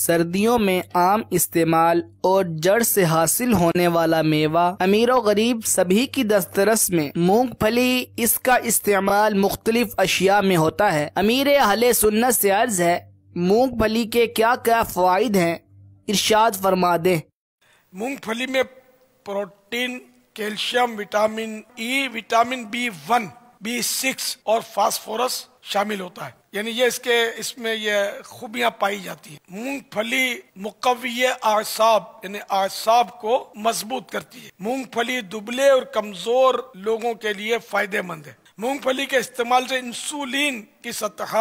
सर्दियों में आम इस्तेमाल और जड़ से हासिल होने वाला मेवा अमीर और गरीब सभी की दस्तरस में मूंगफली। इसका इस्तेमाल मुख्तलिफ अशिया में होता है। अमीर अहले सुन्नत से अर्ज है, मूंगफली के क्या क्या फ़वाइद हैं, इरशाद फरमा दें। मूंगफली में protein, calcium, vitamin E, vitamin B1, B6 और फास्फोरस शामिल होता है। यानी ये इसमें ये खूबियां पाई जाती हैं। मूंगफली मुक़व्वी आसाब यानी आसाब को मजबूत करती है। मूंगफली दुबले और कमजोर लोगों के लिए फायदेमंद है। मूंगफली के इस्तेमाल से इंसुलिन की सतह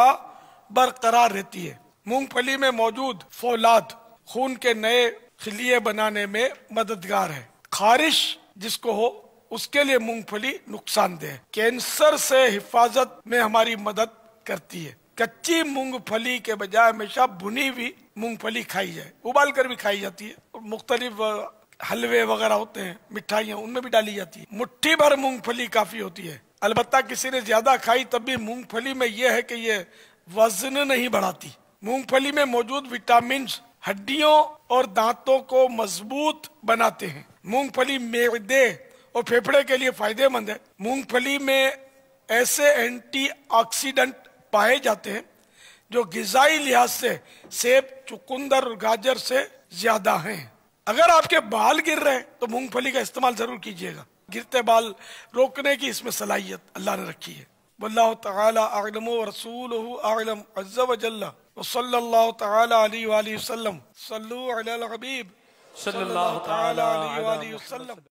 बरकरार रहती है। मूंगफली में मौजूद फौलाद खून के नए खिलिये बनाने में मददगार है। खारिश जिसको हो उसके लिए मूंगफली नुकसानदेह है। कैंसर से हिफाजत में हमारी मदद करती है। कच्ची मूंगफली के बजाय हमेशा भुनी हुई मूंगफली खाई जाए। उबाल कर भी खाई जाती है। मुख्तलिफ हलवे वगैरह होते हैं, मिठाइयाँ, उनमें भी डाली जाती है। मुट्ठी भर मूंगफली काफी होती है। अलबत्ता किसी ने ज्यादा खाई तब भी मूंगफली में यह है कि यह वजन नहीं बढ़ाती। मूंगफली में मौजूद विटामिन हड्डियों और दांतों को मजबूत बनाते हैं। मूंगफली मैदे और फेफड़े के लिए फायदेमंद है। मूंगफली में ऐसे एंटीऑक्सीडेंट पाए जाते हैं जो गिजाई लिहाज से सेब, चुकंदर और गाजर से ज्यादा हैं। अगर आपके बाल गिर रहे हैं तो मूंगफली का इस्तेमाल जरूर कीजिएगा। गिरते बाल रोकने की इसमें सलाहियत अल्लाह ने रखी है। वल्लाहु तआला अअलम व रसूलुहु अअलम अज़्ज़ा व जल्ला व सल्लल्लाहु तआला अलैहि व आलिहि वसल्लम। सल्लु अलल हबीब सल्लल्लाहु तआला अलैहि व आलिहि वसल्लम।